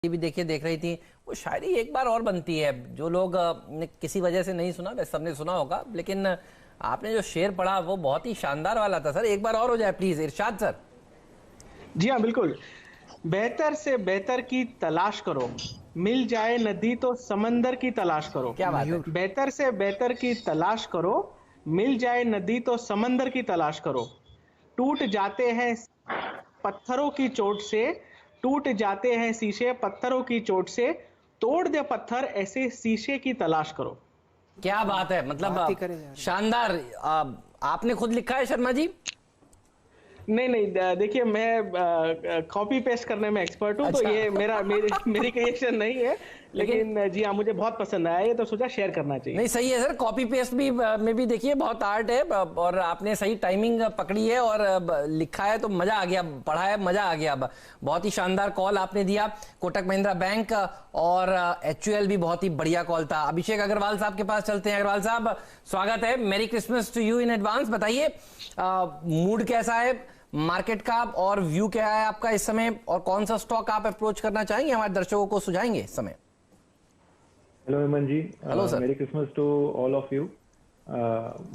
भी देखिए देख रही थी वो शायरी एक बार और बनती है। जो लोग ने किसी वजह से नहीं सुना, वैसे सबने सुना होगा, लेकिन आपने जो शेर पढ़ा वो बहुत ही शानदार वाला था सर। एक बार और हो जाए प्लीज, इरशाद सर। जी हाँ, बिल्कुल। बेहतर से बेहतर की तलाश करो, मिल जाए नदी तो समंदर की तलाश करो। क्या बात है। बेहतर से बेहतर की तलाश करो, मिल जाए नदी तो समंदर की तलाश करो। टूट जाते हैं पत्थरों की चोट से, टूट जाते हैं शीशे पत्थरों की चोट से, तोड़ दे पत्थर ऐसे शीशे की तलाश करो। क्या बात है, मतलब शानदार। आपने खुद लिखा है शर्मा जी? नहीं नहीं, देखिए मैं कॉपी पेस्ट करने में एक्सपर्ट हूँ। अच्छा। तो ये मेरी क्रिएशन नहीं है, लेकिन जी हाँ, मुझे बहुत पसंद आया ये, तो सोचा शेयर करना चाहिए। नहीं सही है सर, कॉपी पेस्ट भी में भी देखिए बहुत आर्ट है, और आपने सही टाइमिंग पकड़ी है और लिखा है तो मजा आ गया, पढ़ा है मजा आ गया। बहुत ही शानदार कॉल आपने दिया। कोटक महिंद्रा बैंक और HUL भी बहुत ही बढ़िया कॉल था। अभिषेक अग्रवाल साहब के पास चलते हैं। अग्रवाल साहब स्वागत है, merry Christmas to you in advance. बताइए मूड कैसा है मार्केट का और व्यू क्या है आपका इस समय, और कौन सा स्टॉक आप अप्रोच करना चाहेंगे, हमारे दर्शकों को सुझाएंगे इस समय? Hello Hemant ji, hello sir. Merry Christmas to all of you.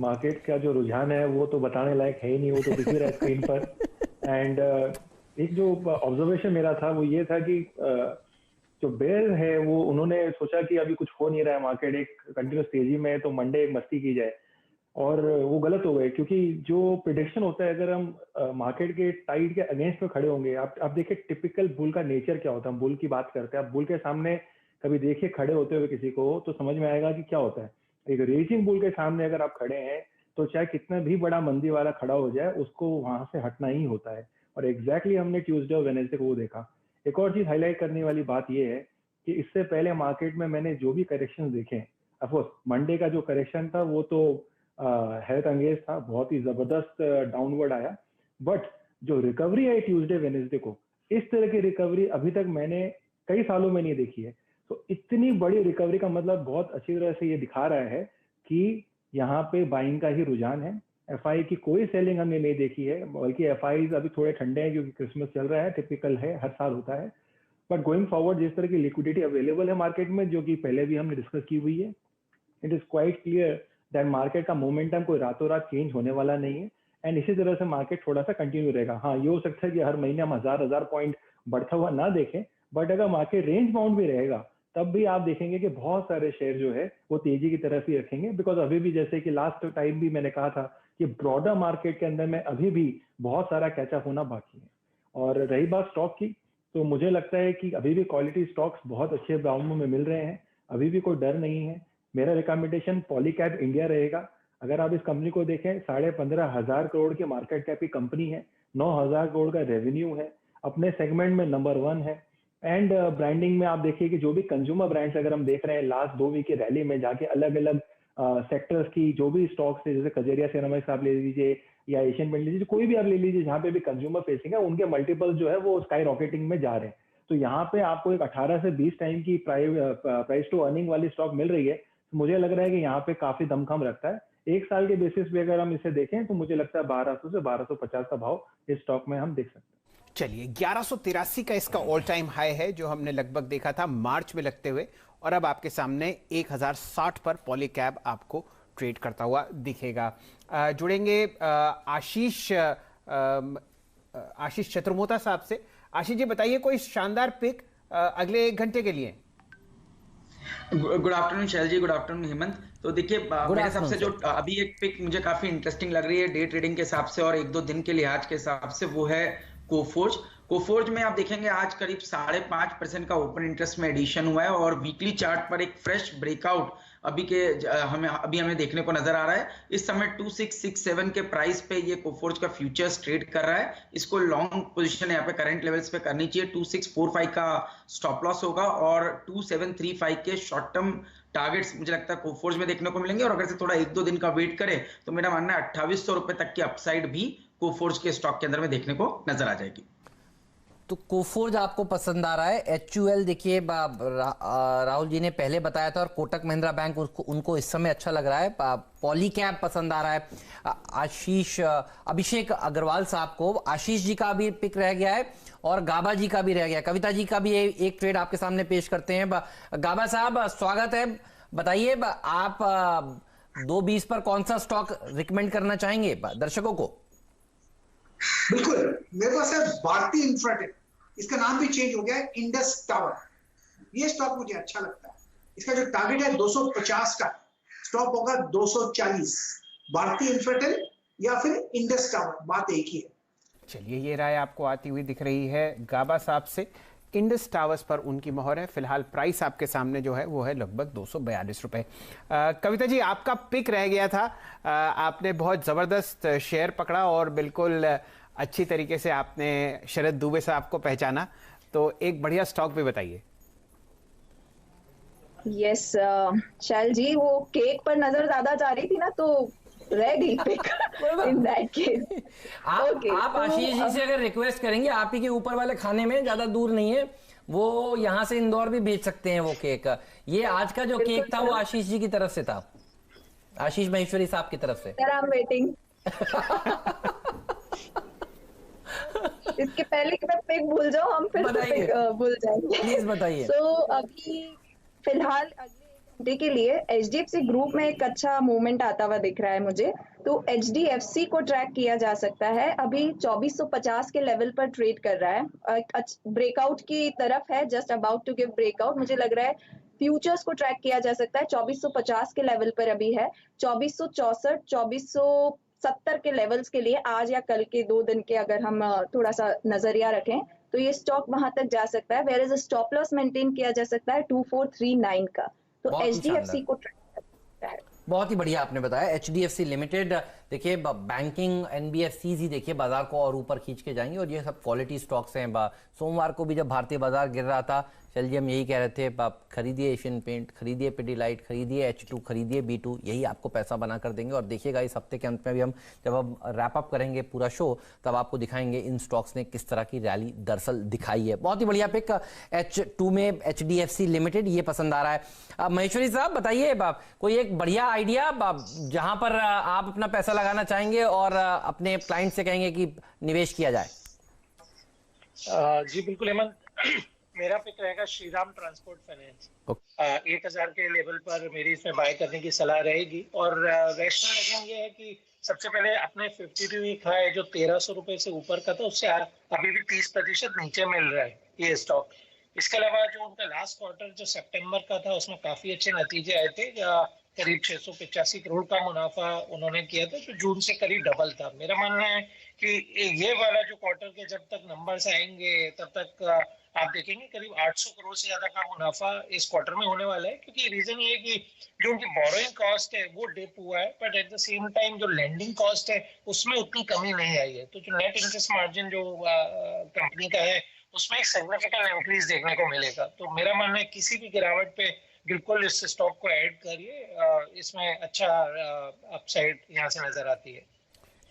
Market का जो रुझान है वो तो बताने लायक है ही नहीं, वो तो दिख ही रहा है स्क्रीन पर। एंड एक जो ऑब्जर्वेशन मेरा था वो ये था कि जो बेयर है वो उन्होंने सोचा कि अभी कुछ हो नहीं रहा है, मार्केट एक कंटिन्यूस तेजी में है तो मंडे एक मस्ती की जाए, और वो गलत हो गए। क्योंकि जो प्रिडिक्शन होता है, अगर हम मार्केट के टाइड के अगेंस्ट में खड़े होंगे, आप देखिए टिपिकल बुल का नेचर क्या होता है। हम बुल की बात करते हैं, आप बुल के सामने कभी देखिए खड़े होते हुए किसी को तो समझ में आएगा कि क्या होता है। एक रेजिंग बुल के सामने अगर आप खड़े हैं तो चाहे कितना भी बड़ा मंदी वाला खड़ा हो जाए, उसको वहां से हटना ही होता है। और एग्जैक्टली हमने ट्यूसडे और वेडनेसडे को वो देखा। एक और चीज हाईलाइट करने वाली बात यह है कि इससे पहले मार्केट में मैंने जो भी करेक्शन देखे, अफकोर्स मंडे का जो करेक्शन था वो तो हैरत अंगेज था, बहुत ही जबरदस्त डाउनवर्ड आया। बट जो रिकवरी आई ट्यूसडे वेडनेसडे को, इस तरह की रिकवरी अभी तक मैंने कई सालों में नहीं देखी है। तो इतनी बड़ी रिकवरी का मतलब बहुत अच्छी तरह से ये दिखा रहा है कि यहाँ पे बाइंग का ही रुझान है। एफआई की कोई सेलिंग हमने नहीं देखी है, बल्कि एफआई अभी थोड़े ठंडे हैं क्योंकि क्रिसमस चल रहा है, टिपिकल है, हर साल होता है। बट गोइंग फॉरवर्ड जिस तरह की लिक्विडिटी अवेलेबल है मार्केट में, जो कि पहले भी हमने डिस्कस की हुई है, it is quite clear that market का मोमेंटम कोई रातों रात चेंज होने वाला नहीं है। एंड इसी तरह से मार्केट थोड़ा सा कंटिन्यू रहेगा। हाँ, ये हो सकता है कि हर महीने हम हजार पॉइंट बढ़ता हुआ ना देखें, बट अगर मार्केट रेंज बाउंड भी रहेगा तब भी आप देखेंगे कि बहुत सारे शेयर जो है वो तेजी की तरफ ही रखेंगे। बिकॉज अभी भी, जैसे कि लास्ट टाइम भी मैंने कहा था, कि ब्रॉडर मार्केट के अंदर में अभी भी बहुत सारा कैचअप होना बाकी है। और रही बात स्टॉक की, तो मुझे लगता है कि अभी भी क्वालिटी स्टॉक्स बहुत अच्छे दामों में मिल रहे हैं, अभी भी कोई डर नहीं है। मेरा रिकमेंडेशन पॉलीकैब इंडिया रहेगा। अगर आप इस कंपनी को देखें, 15,500 करोड़ की मार्केट कैप की कंपनी है, 9,000 करोड़ का रेवेन्यू है, अपने सेगमेंट में नंबर 1 है। एंड ब्रांडिंग में आप देखिए कि जो भी कंज्यूमर ब्रांड्स अगर हम देख रहे हैं लास्ट 2 वीक की रैली में जाके, अलग अलग सेक्टर्स की जो भी स्टॉक्स है, जैसे कजेरिया सिनेमैक्स आप ले लीजिए या एशियन पेंट लीजिए, कोई भी आप ले लीजिए जहाँ पे भी कंज्यूमर फेसिंग है, उनके मल्टीपल जो है वो स्काई रॉकेटिंग में जा रहे हैं। तो यहाँ पे आपको एक 18 से 20 टाइम की प्राइस टू अर्निंग वाली स्टॉक मिल रही है। तो मुझे लग रहा है कि यहाँ पे काफी दमखम रखता है। एक साल के बेसिस पे अगर हम इसे देखें तो मुझे लगता है 1200 से 1250 का भाव इस स्टॉक में हम देख सकते हैं। चलिए, 1183 का इसका ऑल टाइम हाई है जो हमने लगभग देखा था मार्च में लगते हुए, और अब आपके सामने 1060 पर पॉलीकैब आपको ट्रेड करता हुआ दिखेगा। जुड़ेंगे आशीष चतुर्मोता साहब से। आशीष जी बताइए, कोई शानदार पिक अगले 1 घंटे के लिए? गुड आफ्टरनून शैल जी, गुड आफ्टरनून हेमंत। तो देखिए, मेरे हिसाब से जो अभी एक पिक मुझे काफी इंटरेस्टिंग लग रही है डे ट्रेडिंग के हिसाब से और 1-2 दिन के लिहाज के हिसाब से, वो है कोफोर्ज में आप देखेंगे आज करीब 5.5% का ओपन इंटरेस्ट में एडिशन हुआ है, और वीकली चार्ट पर एक फ्रेश ब्रेकआउट हमें देखने को नजर आ रहा है। इस समय 2667 के प्राइस पे ये कोफोर्ज का फ्यूचर्स ट्रेड कर रहा है। इसको लॉन्ग पोजीशन यहाँ पे करंट लेवल्स पे करनी चाहिए। 2645 का स्टॉप लॉस होगा और 2735 के शॉर्ट टर्म टारगेट्स मुझे लगता है कोफोर्ज में देखने को मिलेंगे। और अगर से थोड़ा 1-2 दिन का वेट करें तो मेरा मानना है 2800 रुपए तक की अपसाइड भी कोफोर्ज के स्टॉक के अंदर में देखने को नजर आ जाएगी। तो कोफोर्ज आपको पसंद आ रहा है। HUL देखिए राहुल जी ने पहले बताया था, और कोटक महिंद्रा बैंक उनको इस समय अच्छा लग रहा है। पॉलीकैब पसंद आ रहा है। अभिषेक अग्रवाल साहब को आशीष जी का भी पिक रह गया है और गाबा जी का भी रह गया। कविता जी का भी एक ट्रेड आपके सामने पेश करते हैं। गाबा साहब स्वागत है, बताइए आप 2.20 पर कौन सा स्टॉक रिकमेंड करना चाहेंगे दर्शकों को? बिल्कुल, मेरे पास है भारती इंफ्राटेक, इसका नाम भी चेंज हो गया है इंडस टावर। ये स्टॉक मुझे अच्छा लगता है। इसका जो टारगेट है 250 का, स्टॉप होगा 240। भारती इंफ्राटेक या फिर इंडस टावर, बात एक ही है। चलिए, ये राय आपको आती हुई दिख रही है गाबा साहब से। इंडस टावर्स पर उनकी मोहर है। फिलहाल प्राइस आपके सामने जो है वो है लगभग 242 रुपए। कविता जी, आपका पिक रह गया था। आपने बहुत जबरदस्त शेयर पकड़ा और बिल्कुल अच्छी तरीके से आपने शरद दुबे साहब को पहचाना, तो एक बढ़िया स्टॉक भी बताइए। यस शैल जी, वो केक पर नजर ज्यादा जा रही थी ना, तो रह गई पिक इन दैट केस। आप आशीष जी से अगर रिक्वेस्ट करेंगे, आप ही के ऊपर वाले खाने में, ज्यादा दूर नहीं है, वो यहाँ से इंदौर भी भेज सकते हैं वो केक। ये आज का जो केक था वो आशीष जी की तरफ से था, आशीष महेश्वरी साहब की तरफ से। I am waiting. इसके पहले कि मैं पिक भूल जाऊं, हम फिर भूल जाएंगे। प्लीज बताइए। सो अभी फिलहाल अगले घंटे के लिए HDFC ग्रुप में एक अच्छा मूवमेंट आता हुआ दिख रहा है मुझे। तो HDFC को ट्रैक किया जा सकता है। अभी 2450 के लेवल पर ट्रेड कर रहा है, ब्रेकआउट की तरफ है, just about to give breakout. मुझे लग रहा है फ्यूचर्स को ट्रैक किया जा सकता है। 2450 के लेवल पर अभी है। 2464, 2470 के लेवल्स के लिए आज या कल के 2 दिन के अगर हम थोड़ा सा नजरिया रखें तो ये स्टॉक वहां तक जा सकता है। Where is stop loss maintain किया जा सकता है 2439 का। तो HDFC को ट्रैक कर सकता है। बहुत ही बढ़िया आपने बताया। HDFC लिमिटेड, देखिए बैंकिंग NBFCs ही देखिए बाजार को और ऊपर खींच के जाएंगे, और ये सब क्वालिटी स्टॉक्स हैं। सोमवार को भी जब भारतीय बाजार गिर रहा था, चल जी हम यही कह रहे थे, खरीदिए एशियन पेंट, खरीदिए पिडिलाइट, खरीदिए H2, खरीदिए B2, यही आपको पैसा बना कर देंगे। और देखिएगा इस हफ्ते के अंत में भी हम जब हम रैप अप करेंगे पूरा शो, तब आपको दिखाएंगे इन स्टॉक्स ने किस तरह की रैली दरअसल दिखाई है। बहुत ही बढ़िया पिक H2 में HDFC लिमिटेड, ये पसंद आ रहा है। महेश्वरी साहब बताइए, कोई एक बढ़िया आइडिया जहां पर आप अपना पैसा लगाना चाहेंगे और अपने क्लाइंट से कहेंगे कि निवेश किया जाए? जी बिल्कुल हेमंत, मेरा पिक रहेगा श्रीराम ट्रांसपोर्ट फाइनेंस। 1000 के लेवल पर मेरी इसमें बाय करने की सलाह रहेगी। और रैशनल अगेन ये है कि सबसे पहले अपने 52 वीक हाई जो 1300 रुपए से ऊपर का था, उससे अभी भी 30% नीचे मिल रहा है ये स्टॉक। इसके अलावा जो उनका लास्ट क्वार्टर जो सितंबर का था, उसमें काफी अच्छे नतीजे आए थे। करीब 685 करोड़ का मुनाफा उन्होंने किया था, जो जून से करीब डबल था। मेरा मानना है कि ये वाला जो क्वार्टर के जब तक नंबर्स आएंगे तब तक आप देखेंगे करीब 800 करोड़ से ज्यादा का मुनाफा इस क्वार्टर में होने वाला है। क्योंकि रीजन ये है कि जो उनकी बोरोइंग कॉस्ट है वो डिप हुआ है, but at the same time जो लेंडिंग कॉस्ट है उसमें उतनी कमी नहीं आई है। तो जो नेट इंटरेस्ट मार्जिन जो कंपनी का है उसमें एक सिग्निफिकेंट इंक्रीज देखने को मिलेगा। तो मेरा मानना है किसी भी गिरावट पे बिल्कुल इस स्टॉक को ऐड करिए, इसमें अच्छा अपसाइड यहाँ से नजर आती है।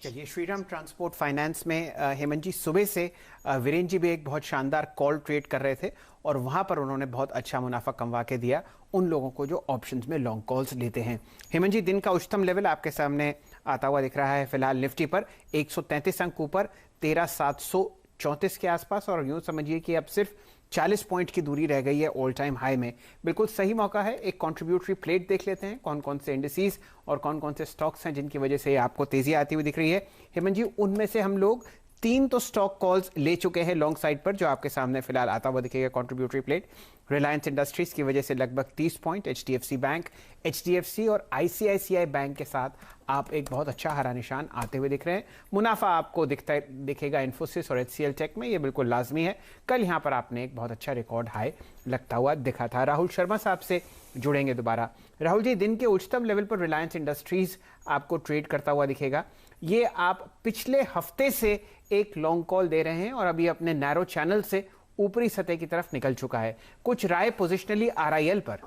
चलिए, श्रीराम ट्रांसपोर्ट फाइनेंस में हेमंत जी सुबह से वीरेंद्र जी भी एक बहुत शानदार कॉल ट्रेड कर रहे थे और वहां पर उन्होंने बहुत अच्छा मुनाफा कमवा के दिया उन लोगों को जो ऑप्शंस में लॉन्ग कॉल्स लेते हैं। हेमंत जी, दिन का उच्चतम लेवल आपके सामने आता हुआ दिख रहा है फिलहाल निफ्टी पर 133 अंक ऊपर 13734 के आसपास, और यूं समझिए कि अब सिर्फ 40 पॉइंट की दूरी रह गई है ऑल टाइम हाई में। बिल्कुल सही मौका है, एक कंट्रीब्यूटरी प्लेट देख लेते हैं, कौन कौन से इंडिसेस और कौन कौन से स्टॉक्स हैं जिनकी वजह से आपको तेजी आती हुई दिख रही है। हेमंत जी, उनमें से हम लोग 3 तो स्टॉक कॉल्स ले चुके हैं लॉन्ग साइड पर, जो आपके सामने फिलहाल आता हुआ दिखेगा कंट्रीब्यूटरी प्लेट। रिलायंस इंडस्ट्रीज की वजह से लगभग 30 पॉइंट, HDFC बैंक, HDFC और ICICI बैंक के साथ आप एक बहुत अच्छा हरा निशान आते हुए दिख रहे हैं। मुनाफा आपको दिखेगा इन्फोसिस और HCL टेक में, ये बिल्कुल लाजमी है। कल यहाँ पर आपने एक बहुत अच्छा रिकॉर्ड हाई लगता हुआ दिखा था। राहुल शर्मा साहब से जुड़ेंगे दोबारा। राहुल जी, दिन के उच्चतम लेवल पर रिलायंस इंडस्ट्रीज आपको ट्रेड करता हुआ दिखेगा। ये आप पिछले हफ्ते से एक लॉन्ग कॉल दे रहे हैं और अभी अपने नैरो चैनल से ऊपरी सतह की तरफ निकल चुका है। कुछ राय पोजिशनली RIL पर?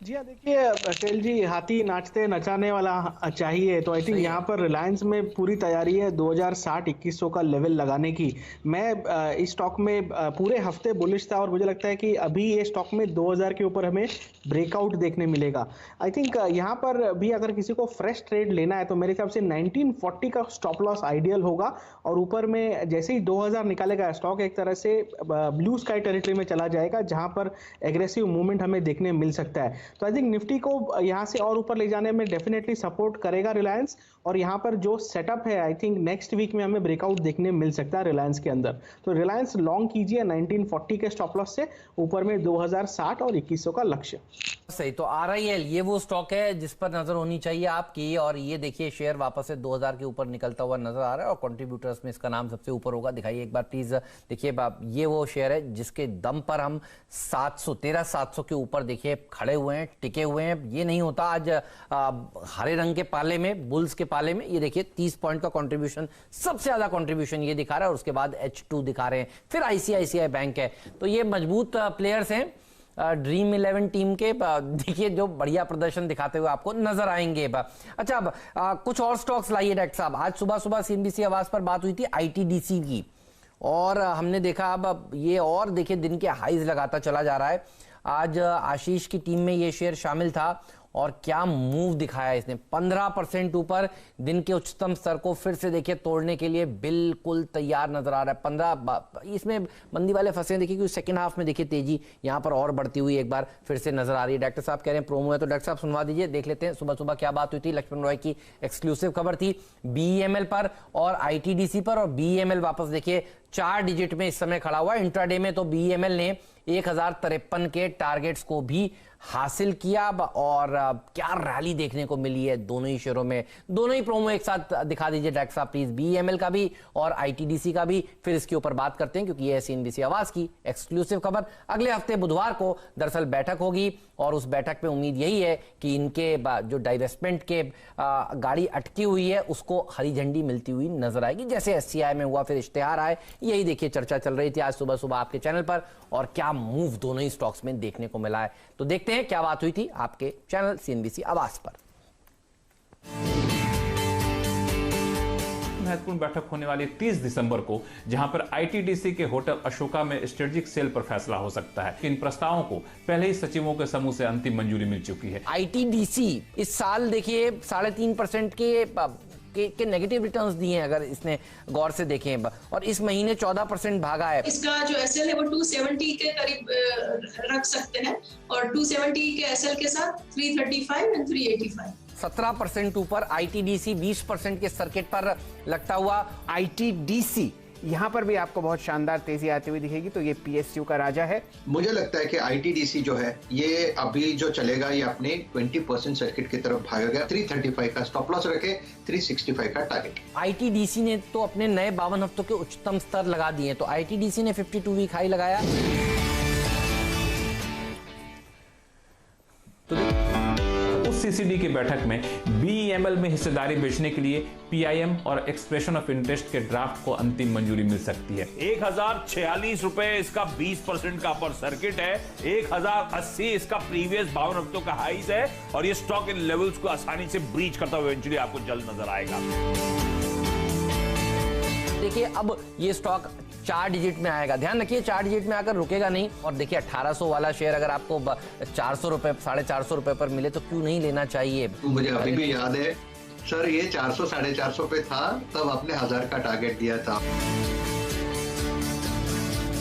जी हाँ, देखिए अटेल जी, हाथी नाचते नचाने वाला चाहिए, तो आई थिंक यहाँ पर रिलायंस में पूरी तैयारी है 2060-2100 का लेवल लगाने की। मैं इस स्टॉक में पूरे हफ्ते बुलिश था और मुझे लगता है कि अभी ये स्टॉक में 2000 के ऊपर हमें ब्रेकआउट देखने मिलेगा। आई थिंक यहाँ पर भी अगर किसी को फ्रेश ट्रेड लेना है तो मेरे हिसाब से 1940 का स्टॉप लॉस आइडियल होगा, और ऊपर में जैसे ही 2000 निकालेगा स्टॉक एक तरह से ब्लू स्काई टेरिटरी में चला जाएगा, जहां पर एग्रेसिव मूवमेंट हमें देखने मिल सकता है। तो आई थिंक निफ्टी को यहाँ से और ऊपर ले जाने में डेफिनेटली सपोर्ट करेगा रिलायंस, और यहाँ पर जो सेटअप है आई थिंक नेक्स्ट वीक में हमें ब्रेकआउट देखने मिल सकता है रिलायंस के अंदर। तो रिलायंस लॉन्ग कीजिए 1940 के स्टॉप लॉस से, ऊपर में 2060 और 2100 का लक्ष्य। सही। तो RIL ये वो स्टॉक है जिस पर नजर होनी चाहिए आपकी, और ये देखिए शेयर वापस से 2000 के ऊपर निकलता हुआ नजर आ रहा है, और कंट्रीब्यूटर्स में इसका नाम सबसे ऊपर होगा। दिखाइए एक बार प्लीज। देखिए ये वो शेयर है जिसके दम पर हम 700 के ऊपर देखिए खड़े हुए हैं, टिके हुए हैं। ये नहीं होता आज हरे रंग के पाले में, बुल्स के पाले में। ये देखिए 30 पॉइंट का कंट्रीब्यूशन, सबसे ज्यादा कंट्रीब्यूशन ये दिखा रहा है, और उसके बाद H2 दिखा रहे हैं, फिर ICICI बैंक है। तो ये मजबूत प्लेयर्स हैं ड्रीम 11 टीम के, देखिए जो बढ़िया प्रदर्शन दिखाते हुए आपको नजर आएंगे। अच्छा, अब कुछ और स्टॉक्स लाइए डॉक्टर साहब। आज सुबह सुबह CNBC आवाज पर बात हुई थी ITDC की, और हमने देखा अब ये और देखिए दिन के हाईज लगाता चला जा रहा है। आज आशीष की टीम में ये शेयर शामिल था, और क्या मूव दिखाया इसने, 15% ऊपर, दिन के उच्चतम स्तर को फिर से देखिए तोड़ने के लिए बिल्कुल तैयार नजर आ रहा है। 15 इसमें मंदी वाले फंसे देखिए, क्योंकि सेकंड हाफ में देखिए तेजी यहाँ पर और बढ़ती हुई एक बार फिर से नजर आ रही है। डॉक्टर साहब कह रहे हैं प्रोमो है, तो डॉक्टर साहब सुनवा दीजिए, देख लेते हैं सुबह सुबह क्या बात हुई थी। लक्ष्मण रॉय की एक्सक्लूसिव खबर थी BEML पर और ITDC पर, और BEML वापस देखिए 4 डिजिट में इस समय खड़ा हुआ है। इंट्राडे में तो BEML ने 1053 के टारगेट्स को भी हासिल किया, और क्या रैली देखने को मिली है दोनों ही शेयरों में। दोनों ही प्रोमो एक साथ दिखा दीजिए डॉक्टर साहब प्लीज, BEML का भी और ITDC का भी, फिर इसके ऊपर बात करते हैं, क्योंकि ये CNBC आवाज की एक्सक्लूसिव खबर। अगले हफ्ते बुधवार को दरअसल बैठक होगी, और उस बैठक में उम्मीद यही है कि इनके जो डाइवेस्टमेंट के गाड़ी अटकी हुई है उसको हरी झंडी मिलती हुई नजर आएगी, जैसे SCI में हुआ, फिर इश्तेहार आए। यही देखिए चर्चा चल रही थी आज सुबह सुबह आपके चैनल पर, और क्या मूव दोनों ही स्टॉक्स में देखने को मिला है। तो देखते हैं क्या बात हुई थी आपके चैनल CNBC आवाज पर। महत्वपूर्ण बैठक होने वाली 30 दिसंबर को, जहां पर ITDC के होटल अशोका में स्ट्रेटेजिक सेल पर फैसला हो सकता है। इन प्रस्तावों को पहले ही सचिवों के समूह से अंतिम मंजूरी मिल चुकी है। ITDC इस साल देखिए 3.5% के नेगेटिव रिटर्न्स दिए हैं, अगर इसने गौर से देखें, और इस महीने 14% भागा है। इसका जो SL है वो 270 के करीब रख सकते हैं, और 270 के SL के साथ 335 एंड 385। 17% ऊपर ITDC 20% के सर्किट पर लगता हुआ। ITDC यहाँ पर भी आपको बहुत शानदार तेजी आती हुई दिखेगी, तो ये PSU का राजा है। मुझे लगता है कि ITDC जो है ये अभी जो चलेगा ये अपने 20% सर्किट की तरफ भागेगा। 335 का स्टॉप लॉस रखे, 365 का टारगेट। ITDC ने तो अपने नए 52 हफ्तों के उच्चतम स्तर लगा दिए, तो ITDC ने 52 वीक हाई लगाया। CCD की बैठक में BEML में हिस्सेदारी बेचने के लिए PIM और एक्सप्रेशन ऑफ इंटरेस्ट के ड्राफ्ट को अंतिम मंजूरी मिल सकती है। 1046 रुपए इसका 20% का अपर सर्किट है, 1080 इसका प्रीवियस 52 हफ्तों का हाइज है, और ये स्टॉक इन लेवल्स को आसानी से ब्रीच करता हुआ इवेंचुअली आपको जल्द नजर आएगा। देखिए अब ये स्टॉक 4 डिजिट में आएगा, ध्यान रखिए 4 डिजिट में आकर रुकेगा नहीं। और देखिए 1800 वाला शेयर अगर आपको 400 रुपए 450 रुपए पर मिले तो क्यों नहीं लेना चाहिए। मुझे अभी भी याद है सर, ये 400 450 पे था, तब आपने 1000 का टारगेट दिया था।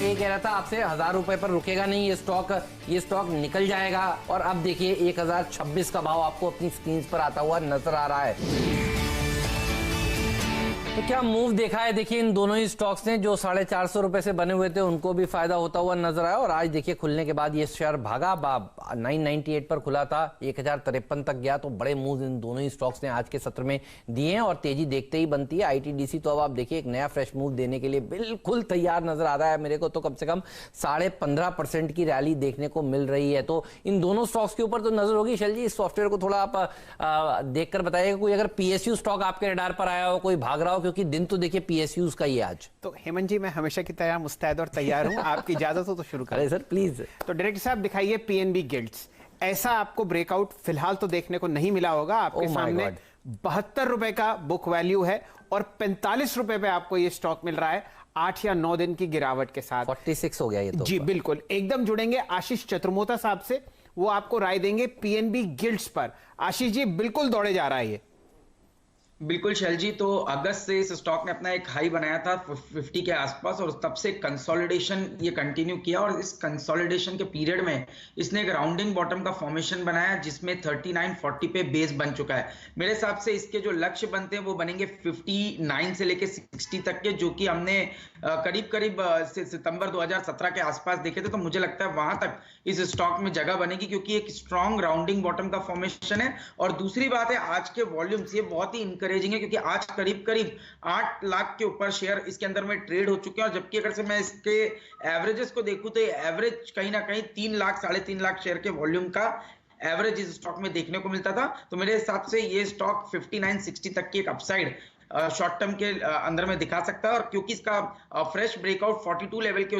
ये कह रहा था आपसे 1000 रुपए पर रुकेगा नहीं ये स्टॉक निकल जाएगा, और अब देखिए 1026 का भाव आपको अपनी स्क्रीन पर आता हुआ नजर आ रहा है। तो क्या मूव देखा है देखिए इन दोनों ही स्टॉक्स ने, जो 450 रुपए से बने हुए थे उनको भी फायदा होता हुआ नजर आया, और आज देखिए खुलने के बाद ये शेयर भागा, 998 पर खुला था, 1053 तक गया। तो बड़े मूव इन दोनों ही स्टॉक्स ने आज के सत्र में दिए हैं, और तेजी देखते ही बनती है। ITDC तो अब आप देखिए एक नया फ्रेश मूव देने के लिए बिल्कुल तैयार नजर आ रहा है। मेरे को तो कम से कम 15.5% की रैली देखने को मिल रही है। तो इन दोनों स्टॉक्स के ऊपर तो नजर होगी। शैल जी, इस सॉफ्टवेयर को थोड़ा आप देखकर बताइएगा, कोई अगर PSU स्टॉक आपके रडार पर आया हो, कोई भाग रहा हो, क्योंकि दिन तो देखिए PSUs का ही आज। तो हेमंत जी, मैं हमेशा की तरह मुस्तैद और तैयार हूं, आपकी इजाजत हो तो शुरू करें। Sir please. तो डायरेक्टर साहब दिखाइए PNB गिल्ड्स। ऐसा आपको ब्रेकआउट फिलहाल तो देखने को नहीं मिला होगा। आपके सामने 72 रुपए का बुक वैल्यू है और 45 रुपए पे आपको ये स्टॉक मिल रहा है 8 या 9 दिन की गिरावट के साथ। 46 हो गया ये तो। जी बिल्कुल, एकदम जुड़ेंगे आशीष चतुर्मोता साहब से, वो आपको राय देंगे पीएनबी गिल्ड्स पर। आशीष जी, बिल्कुल दौड़े जा रहा है ये। बिल्कुल शैल जी, तो अगस्त से इस स्टॉक ने अपना एक हाई बनाया था 50 के आसपास और तब से कंसोलिडेशन ये कंटिन्यू किया और इस कंसोलिडेशन के पीरियड में इसने एक राउंडिंग बॉटम का फॉर्मेशन बनाया जिसमें 3940 पे बेस बन चुका है। मेरे हिसाब से इसके जो लक्ष्य बनते हैं वो बनेंगे 59 से लेके 60 तक के, जो कि हमने करीब सितंबर 2017 के आसपास देखे थे। तो मुझे लगता है वहां तक इस स्टॉक में जगह बनेगी क्योंकि एक स्ट्रॉन्ग राउंडिंग बॉटम का फॉर्मेशन है। और दूसरी बात है, आज के वॉल्यूम्स ये बहुत ही है क्योंकि आज करीब 8 लाख के ऊपर शेयर इसके अंदर में ट्रेड हो चुके हैं और जबकि अगर से मैं इसके एवरेजेस को देखूं तो एवरेज कहीं ना कहीं 3 लाख 3.5 लाख शेयर के वॉल्यूम का एवरेज इस स्टॉक में देखने को मिलता था। तो मेरे हिसाब से ये स्टॉक 59-60 तक की एक अपसाइड शॉर्ट टर्म के अंदर में दिखा सकता है और क्योंकि इसका फ्रेश ब्रेकआउट 42 लेवल के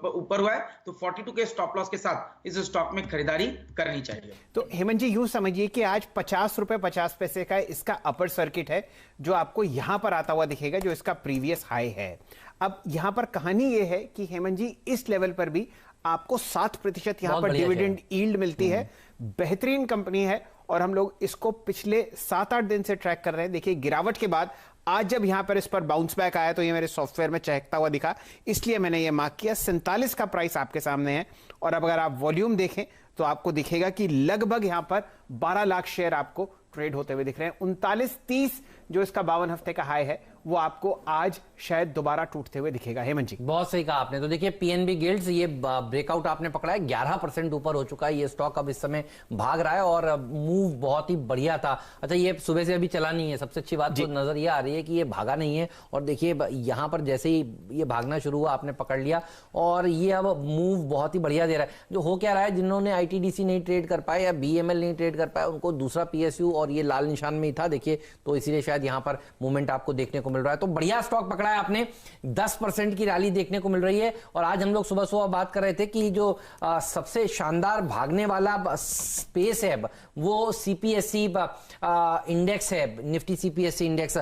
ऊपर हुआ है तो 42 के स्टॉप लॉस के साथ इस स्टॉक में खरीदारी करनी चाहिए। तो हेमंत जी, यूं समझिए कि आज 50 रुपए 50 पैसे का इसका अपर सर्किट है जो आपको यहां पर आता हुआ दिखेगा, जो इसका प्रीवियस हाई है। अब यहां पर कहानी यह है कि हेमंत जी, इस लेवल पर भी आपको 7% यहां पर डिविडेंड यील्ड मिलती है। बेहतरीन कंपनी है और हम लोग इसको पिछले 7-8 दिन से ट्रैक कर रहे हैं। देखिए, गिरावट के बाद आज जब यहां पर इस पर बाउंस बैक आया तो ये मेरे सॉफ्टवेयर में चहकता हुआ दिखा, इसलिए मैंने ये मार्क किया। 47 का प्राइस आपके सामने है और अब अगर आप वॉल्यूम देखें तो आपको दिखेगा कि लगभग यहां पर 12 लाख शेयर आपको ट्रेड होते हुए दिख रहे हैं। 39.30 जो इसका 52 हफ्ते का हाई है वो आपको आज शायद दोबारा टूटते हुए दिखेगा। हेमंत जी, बहुत सही कहा आपने। तो देखिए, पीएनबी गिल्ड्स ये ब्रेकआउट आपने पकड़ा है, 11% ऊपर हो चुका है ये स्टॉक, अब इस समय भाग रहा है और मूव बहुत ही बढ़िया था। अच्छा, ये सुबह से अभी चला नहीं है, सबसे अच्छी बात तो नजर ये आ रही है कि ये भागा नहीं है और देखिए यहां पर जैसे ही ये भागना शुरू हुआ आपने पकड़ लिया और ये अब मूव बहुत ही बढ़िया दे रहा है। जो हो क्या रहा है, जिन्होंने आईटीडीसी नहीं ट्रेड कर पाए या बीएमएल नहीं ट्रेड कर पाए उनको दूसरा पीएसयू और ये लाल निशान में ही था, देखिए, तो इसीलिए शायद यहां पर मूवमेंट आपको देखने को मिल रहा है। तो बढ़िया स्टॉक पकड़ा है आपने, 10% की रैली देखने को मिल रही है। और आज हम लोग सुबह सुबह बात कर रहे थे कि जो सबसे शानदार भागने वाला स्पेस है वो सीपीएससी इंडेक्स है, निफ्टी सीपीएससी इंडेक्स।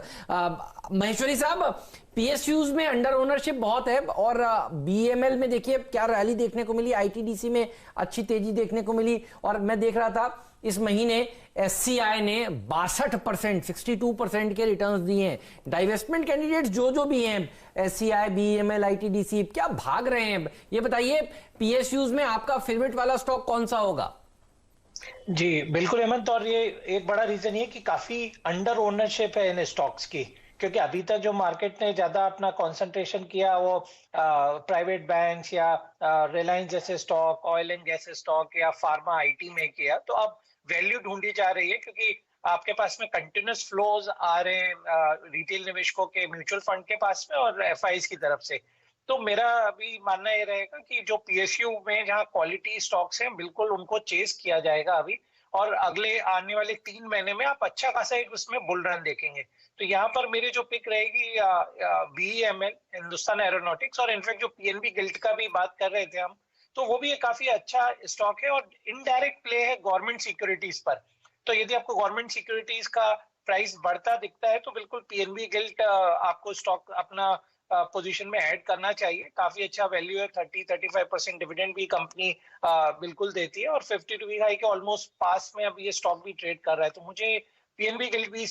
महेश्वरी साहब, पीएसयूज में अंडर ओनरशिप बहुत है और बीएमएल में देखिए क्या रैली देखने को मिली, आईटीडीसी में अच्छी तेजी देखने को मिली और मैं देख रहा था इस महीने एससीआई ने 62%, 62% के रिटर्न्स दिए हैं। डाइवेस्टमेंट कैंडिडेट्स जो भी हैं, एससीआई, बीएमएल, आईटीडीसी, क्या भाग रहे हैं? ये बताइए, पीएसयूज में आपका फेवरेट वाला स्टॉक कौन सा होगा? जी बिल्कुल हेमंत, और ये एक बड़ा रीजन ये कि काफी अंडर ओनरशिप है इन स्टॉक्स की, क्योंकि अभी तक जो मार्केट ने ज्यादा अपना कंसंट्रेशन किया वो प्राइवेट बैंक्स या रिलायंस जैसे stock, oil and gas stock या फार्मा आईटी में किया। तो अब वैल्यू ढूंढी जा रही है क्योंकि आपके पास में कंटिन्यूस फ्लोज आ रहे हैं रिटेल निवेशकों के, म्यूचुअल फंड के पास में और एफआईज की तरफ से। तो मेरा अभी मानना ये रहेगा कि जो पीएसयू में जहां क्वालिटी स्टॉक्स हैं बिल्कुल उनको चेस किया जाएगा अभी, और अगले आने वाले 3 महीने में आप अच्छा खासा एक उसमें बुल रन देखेंगे। तो यहाँ पर मेरी जो पिक रहेगी बीईएमएल, हिंदुस्तान एरोनॉटिक्स, और इनफैक्ट जो पीएनबी गिल्ड का भी बात कर रहे थे हम, तो वो भी एक काफी अच्छा स्टॉक है और इनडायरेक्ट प्ले है गवर्नमेंट सिक्योरिटीज पर। तो यदि आपको गवर्नमेंट सिक्योरिटीज का प्राइस बढ़ता दिखता है तो बिल्कुल पीएनबी गिल्ड आपको स्टॉक अपना पोजीशन में ऐड करना चाहिए। काफी अच्छा वैल्यू है, 30-35% डिविडेंड भी कंपनी बिल्कुल देती है और 52 वीक हाई के ऑलमोस्ट पास में अब ये स्टॉक भी ट्रेड कर रहा है। तो मुझे पीएनबी गिल्ड भी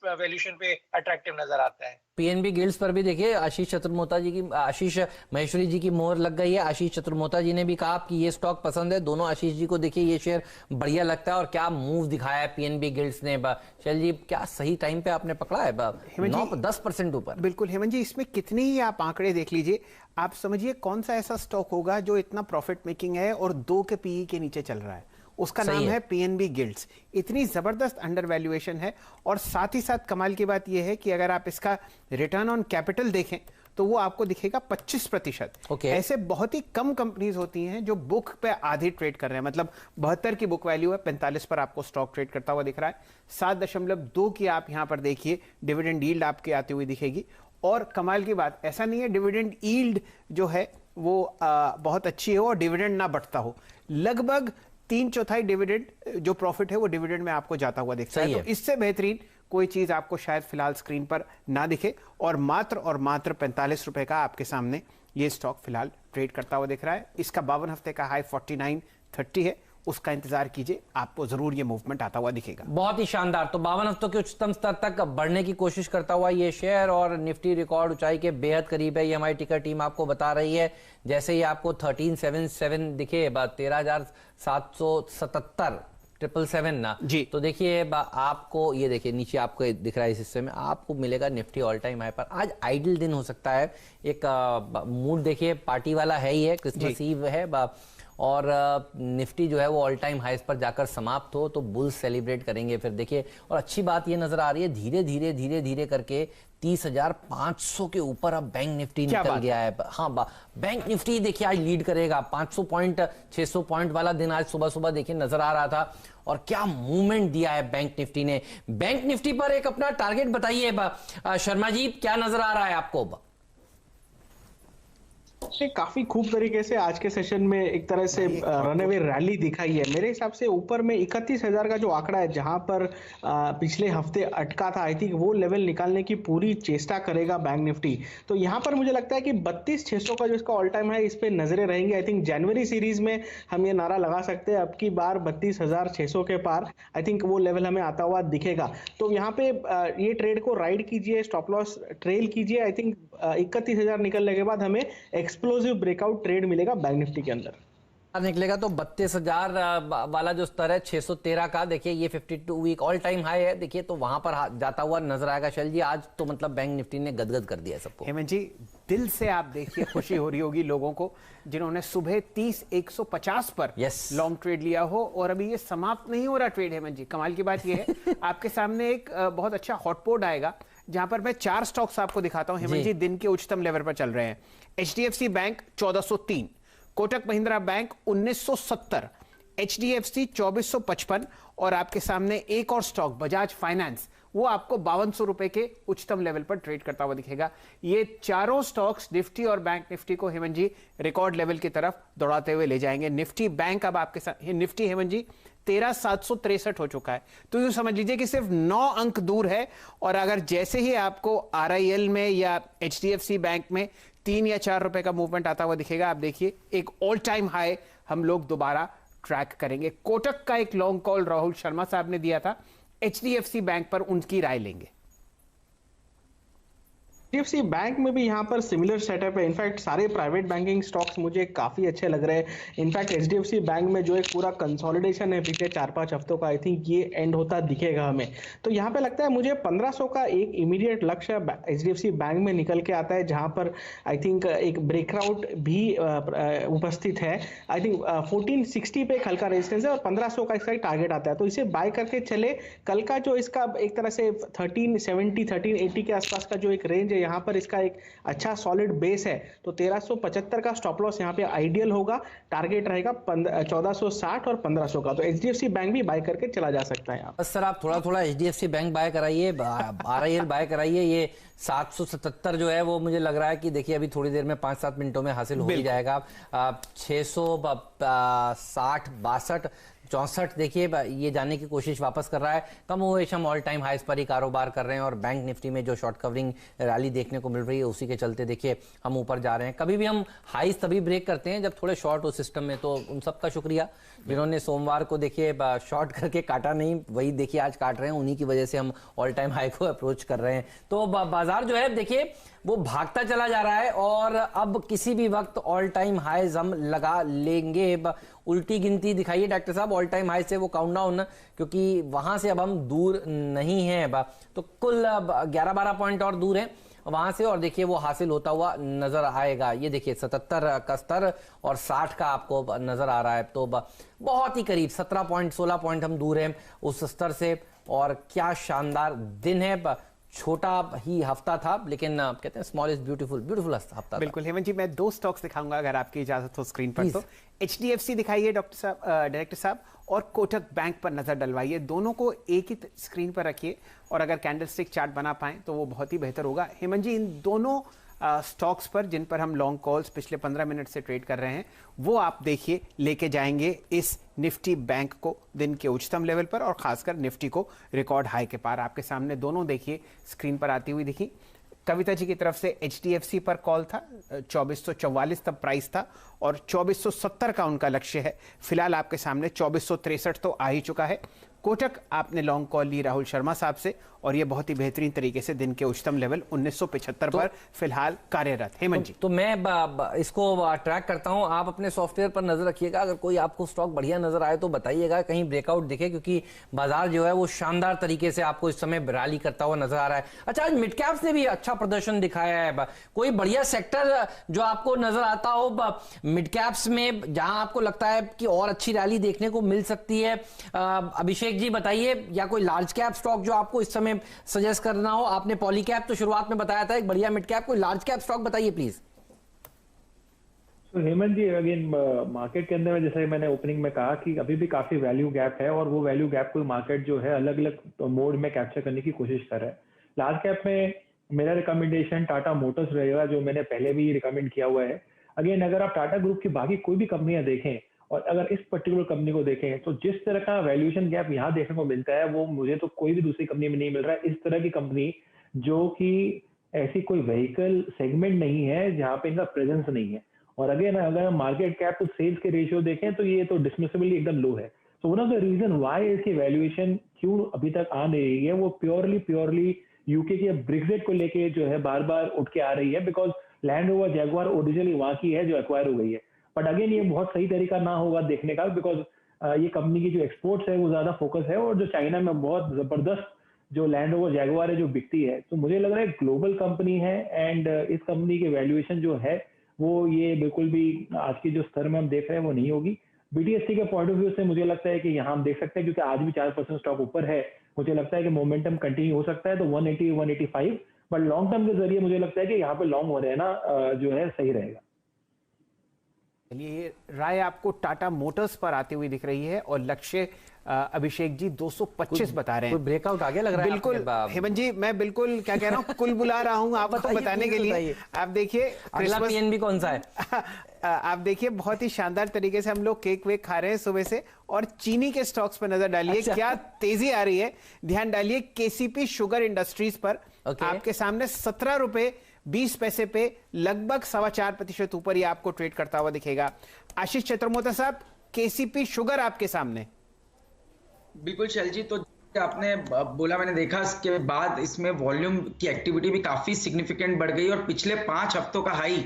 वैल्यूएशन पे अट्रैक्टिव नजर आता है। पीएनबी गिल्ड्स पर भी देखिए आशीष महेश्वरी जी की मोहर लग गई है। आशीष चतुर्मोता जी ने भी कहा कि ये स्टॉक पसंद है। दोनों आशीष जी को देखिए ये शेयर बढ़िया लगता है और क्या मूव दिखाया है पीएनबी गिल्ड्स ने। चल जी, क्या सही टाइम पे आपने पकड़ा है, 10% ऊपर। बिल्कुल हेमंत जी, इसमें कितने ही आप आंकड़े देख लीजिए, आप समझिए कौन सा ऐसा स्टॉक होगा जो इतना प्रॉफिट मेकिंग है और 2 के पीई के नीचे चल रहा है। उसका नाम है पीएनबी गिल्ड्स। इतनी जबरदस्त अंडर वैल्यूएशन है और साथ ही साथ कमाल की बात यह है कि अगर आप इसका रिटर्न ऑन कैपिटल देखें तो वो आपको दिखेगा 25%। ऐसे बहुत ही कम कंपनीज होती हैं जो बुक पे आधी ट्रेड कर रहे हैं, मतलब 72 की बुक वैल्यू है, 45 पर आपको स्टॉक ट्रेड करता हुआ दिख रहा है। 7.2 की आप यहां पर देखिए डिविडेंड यील्ड आपके आती हुई दिखेगी। और कमाल की बात, ऐसा नहीं है डिविडेंड यील्ड जो है वो बहुत अच्छी हो और डिविडेंड ना बढ़ता हो। लगभग 3/4 डिविडेंड जो प्रॉफिट है वो डिविडेंड में आपको जाता हुआ दिखता है। तो इससे बेहतरीन कोई चीज आपको शायद फिलहाल स्क्रीन पर ना दिखे, और मात्र 45 रुपए का आपके सामने ये स्टॉक फिलहाल ट्रेड करता हुआ दिख रहा है। इसका 52 हफ्ते का हाई 49.30 है, उसका इंतजार कीजिए, आपको जरूर ये मूवमेंट आता हुआ दिखेगा। बहुत ही शानदार। तो 52 हफ्तों के उच्चतम स्तर तक बढ़ने की कोशिश करता हुआ ये शेयर, और निफ्टी रिकॉर्ड ऊंचाई के बेहद करीब है, ये हमारी टिकर टीम आपको बता रही है। जैसे ही आपको 1377 दिखे, 13,777 777 ना जी, तो देखिए आपको ये देखिए नीचे आपको दिख रहा है, इस हिस्से में आपको मिलेगा निफ्टी ऑल टाइम हाई पर। आज आइडल दिन हो सकता है, एक मूड देखिए पार्टी वाला है ही है, क्रिसमस ईव है, और निफ्टी जो है वो ऑल टाइम हाईस पर जाकर समाप्त हो तो बुल्स सेलिब्रेट करेंगे फिर देखिए। और अच्छी बात ये नजर आ रही है, धीरे धीरे करके 30,500 के ऊपर अब बैंक निफ्टी निकल गया है। हाँ, बैंक निफ्टी देखिए आज लीड करेगा। 500 पॉइंट 600 पॉइंट वाला दिन आज सुबह सुबह देखिए नजर आ रहा था, और क्या मूवमेंट दिया है बैंक निफ्टी ने। बैंक निफ्टी पर एक अपना टारगेट बताइए शर्मा जी, क्या नजर आ रहा है आपको? काफी खूब तरीके से आज के सेशन में एक तरह से रनअवे रैली दिखाई है। मेरे हिसाब से ऊपर में 31,000 का जो आंकड़ा है, जहां पर पिछले हफ्ते अटका था, आई थिंक वो लेवल निकालने की पूरी चेष्टा करेगा बैंक निफ्टी। तो यहां पर मुझे लगता है कि 32,600 का जो इसका ऑल टाइम है, इस पे नजरें रहेंगी। आई थिंक जनवरी सीरीज में हम ये नारा लगा सकते हैं, अब की बार 32,600 के पार आई थिंक वो लेवल हमें आता हुआ दिखेगा। तो यहाँ पे ये ट्रेड को राइड कीजिए, स्टॉप लॉस ट्रेल कीजिए। आई थिंक 31,000 निकलने के बाद हमें एक्सप्लोसिव ब्रेकआउट ट्रेड मिलेगा बैंक निफ्टी के अंदर। निकलेगा तो 32,000 वाला जो स्तर है 613 का, देखिए ये 52 वीक ऑल टाइम हाई है, देखिए तो वहां पर जाता हुआ नजर आएगा। शैल जी, आज तो मतलब बैंक निफ्टी ने गदगद कर दिया सबको। हेमंत जी, दिल से आप देखिए खुशी हो रही होगी लोगों को जिन्होंने सुबह 30,150 पर लॉन्ग ट्रेड लिया हो, और अभी ये समाप्त नहीं हो रहा ट्रेड। हेमंत जी, कमाल की बात ये है आपके सामने एक बहुत अच्छा हॉटपोट आएगा जहां पर मैं 4 स्टॉक्स आपको दिखाता हूं। हेमंत जी, दिन के उच्चतम लेवल पर चल रहे हैं। HDFC bank 1403, Kotak Mahindra bank 1970, HDFC 2455, और आपके सामने एक और स्टॉक बजाज फाइनेंस, वो आपको 5200 रुपए के उच्चतम लेवल पर ट्रेड करता हुआ दिखेगा। ये चारों स्टॉक्स निफ्टी और बैंक निफ्टी को हेमंत जी रिकॉर्ड लेवल की तरफ दौड़ाते हुए ले जाएंगे। निफ्टी बैंक अब आपके साथ, निफ्टी हेमंत जी 13,763 हो चुका है, तो यूं समझ लीजिए कि सिर्फ 9 अंक दूर है। और अगर जैसे ही आपको RIL में या HDFC बैंक में 3 या 4 रुपए का मूवमेंट आता हुआ दिखेगा, आप देखिए एक ऑल टाइम हाई हम लोग दोबारा ट्रैक करेंगे। कोटक का एक लॉन्ग कॉल राहुल शर्मा साहब ने दिया था, HDFC बैंक पर उनकी राय लेंगे। HDFC बैंक में भी यहाँ पर सिमिलर सेटअप है। इनफैक्ट सारे प्राइवेट बैंकिंग स्टॉक्स मुझे काफी अच्छे लग रहे हैं। इनफैक्ट HDFC बैंक में जो एक पूरा कंसोलिडेशन है पिछले 4-5 हफ्तों का, आई थिंक ये एंड होता दिखेगा हमें। तो यहाँ पे लगता है मुझे 1500 का एक इमीडिएट लक्ष्य HDFC बैंक में निकल के आता है, जहां पर आई थिंक एक ब्रेकआउट भी उपस्थित है। आई थिंक 1460 पे एक हल्का रेजिस्टेंस है और 1500 का इसका टारगेट आता है, तो इसे बाय करके चले। कल का जो इसका एक तरह से 1370 1380 के आसपास का जो एक रेंज है, यहाँ पर इसका एक अच्छा सॉलिड बेस है, तो 1375 का स्टॉप लॉस यहाँ पे आइडियल होगा। टारगेट रहेगा 1460 और 1500 का, तो HDFC बैंक भी बाय करके चला जा सकता है। बस सर आप थोड़ा HDFC बैंक बाय कराइए, RIL बाय कराइए। ये 777 जो है वो मुझे लग रहा है कि देखिए अभी थोड़ी देर में 5-7 मिनटों में हासिल हो ही जाएगा। 660 62 64 देखिए ये जाने की कोशिश वापस कर रहा है। कम हुए हम ऑल टाइम हाईस पर ही कारोबार कर रहे हैं, और बैंक निफ्टी में जो शॉर्ट कवरिंग रैली देखने को मिल रही है उसी के चलते देखिए हम ऊपर जा रहे हैं। कभी भी हम हाईस तभी ब्रेक करते हैं जब थोड़े शॉर्ट हो सिस्टम में, तो उन सबका शुक्रिया जिन्होंने सोमवार को देखिए शॉर्ट करके काटा नहीं, वही देखिए आज काट रहे हैं, उन्हीं की वजह से हम ऑल टाइम हाई को अप्रोच कर रहे हैं। तो बाजार जो है देखिए वो भागता चला जा रहा है, और अब किसी भी वक्त ऑल टाइम हाईज हम लगा लेंगे। उल्टी गिनती दिखाइए डॉक्टर साहब, ऑल टाइम हाई से वो काउंटडाउन, क्योंकि वहां से अब हम दूर नहीं है, तो कुल 11-12 पॉइंट और दूर है वहां से, और देखिए वो हासिल होता हुआ नजर आएगा। ये देखिए 77 का स्तर और 60 का आपको नजर आ रहा है, तो बहुत ही करीब 17 पॉइंट 16 पॉइंट हम दूर हैं उस स्तर से। और क्या शानदार दिन है, छोटा ही हफ्ता था, लेकिन कहते हैं स्मॉल इज ब्यूटीफुल, ब्यूटीफुल हफ्ता। बिल्कुल हेमंत जी, मैं 2 स्टॉक्स दिखाऊंगा अगर आपकी इजाजत हो स्क्रीन पर। तो HDFC दिखाइए डॉक्टर साहब, डायरेक्टर साहब, और कोटक बैंक पर नजर डलवाइए। दोनों को एक ही स्क्रीन पर रखिए, और अगर कैंडलस्टिक चार्ट बना पाएं तो वो बहुत ही बेहतर होगा। हेमंत जी, इन दोनों स्टॉक्स पर जिन पर हम लॉन्ग कॉल्स पिछले 15 मिनट से ट्रेड कर रहे हैं, वो आप देखिए लेके जाएंगे इस निफ्टी बैंक को दिन के उच्चतम लेवल पर, और खासकर निफ्टी को रिकॉर्ड हाई के पार। आपके सामने दोनों देखिए स्क्रीन पर आती हुई दिखी। कविता जी की तरफ से HDFC पर कॉल था, 2444 तब प्राइस था और 2470 का उनका लक्ष्य है। फिलहाल आपके सामने 2463 तो आ ही चुका है। कोटक आपने लॉन्ग कॉल ली राहुल शर्मा साहब से, और ये बहुत ही बेहतरीन तरीके से दिन के उच्चतम लेवल 1975 पर फिलहाल कार्यरत। हेमंत जी, तो मैं इसको ट्रैक करता हूं, आप अपने सॉफ्टवेयर पर नजर रखिएगा। अगर कोई आपको स्टॉक बढ़िया नजर आए तो बताइएगा, कहीं ब्रेकआउट दिखे, क्योंकि बाजार जो है वो शानदार तरीके से आपको इस समय रैली करता हुआ नजर आ रहा है। अच्छा, आज मिड कैप्स ने भी अच्छा प्रदर्शन दिखाया है। कोई बढ़िया सेक्टर जो आपको नजर आता हो मिड कैप्स में, जहां आपको लगता है कि और अच्छी रैली देखने को मिल सकती है? अभिषेक जी बताइए, या कोई लार्ज कैप स्टॉक जो आपको इस समय सजेस्ट करना हो। आपने पॉली कैप तो शुरुआत में बताया था, एक बढ़िया मिड कैप, कोई लार्ज कैप स्टॉक बताइए प्लीज। तो हेमंत जी, अगेन मार्केट के अंदर में जैसे मैंने ओपनिंग में कहा कि अभी भी काफी वैल्यू गैप है, और वो वैल्यू गैप को मार्केट जो है अलग अलग मोड में कैप्चर करने की कोशिश कर रहा है। लार्ज कैप में मेरा रिकमेंडेशन टाटा मोटर्स रहेगा, जो मैंने पहले भी रिकमेंड किया हुआ है। अगेन अगर आप टाटा ग्रुप की बाकी कोई भी कंपनियां देखें और अगर इस पर्टिकुलर कंपनी को देखें, तो जिस तरह का वैल्यूएशन गैप यहाँ देखने को मिलता है वो मुझे तो कोई भी दूसरी कंपनी में नहीं मिल रहा है। इस तरह की कंपनी जो कि ऐसी कोई व्हीकल सेगमेंट नहीं है जहाँ पे इनका प्रेजेंस नहीं है। और अगेन अगर हम मार्केट कैप टू सेल्स के रेशियो देखें तो ये तो डिसमिसेबली एकदम लो है। So one of the reason why इसकी वैल्यूएशन क्यों अभी तक आ नहीं रही है, वो प्योरली यूके के ब्रेक्जिट को लेके जो है बार बार उठ के आ रही है, because land rover Jaguar originally वहां की है जो एक्वायर हो गई है। बट अगेन ये बहुत सही तरीका ना होगा देखने का, बिकॉज ये कंपनी की जो एक्सपोर्ट्स है वो ज्यादा फोकस है, और जो चाइना में बहुत जबरदस्त जो लैंड रोवर जैगुआर है जो बिकती है। तो मुझे लग रहा है ग्लोबल कंपनी है, एंड इस कंपनी की वैल्यूएशन जो है वो ये बिल्कुल भी आज की जो स्तर में हम देख रहे हैं वो नहीं होगी। BTSC के पॉइंट ऑफ व्यू से मुझे लगता है कि यहाँ हम देख सकते हैं, क्योंकि आज भी 4% स्टॉक ऊपर है, मुझे लगता है कि मोमेंटम कंटिन्यू हो सकता है, तो 180 185, बट लॉन्ग टर्म के जरिए मुझे लगता है कि यहाँ पे लॉन्ग हो रहना जो है सही रहेगा। चलिए, राय आपको टाटा मोटर्स पर आती हुई दिख रही है, और लक्ष्य अभिषेक जी 225 बता रहे हैं। कोई ब्रेकआउट आगे लग रहा है? बिल्कुल हेमंत जी, मैं बिल्कुल क्या कह रहा हूँ, कुल बुला रहा हूँ आपको बताने के लिए। आप देखिए अगला PNB कौन सा है? आप देखिए बहुत ही शानदार तरीके से हम लोग केक वेक खा रहे हैं सुबह से, और चीनी के स्टॉक्स पर नजर डालिए। अच्छा। क्या तेजी आ रही है, ध्यान डालिए KCP शुगर इंडस्ट्रीज पर। आपके सामने 17 रुपए 20 पैसे पे लगभग 4.25% ऊपर ये आपको ट्रेड करता हुआ दिखेगा। आशीष चतुर्मोता साहब, KCP शुगर आपके सामने। बिल्कुल शैल जी, तो आपने बोला मैंने देखा, इसके बाद इसमें वॉल्यूम की एक्टिविटी भी काफी सिग्निफिकेंट बढ़ गई, और पिछले 5 हफ्तों का हाई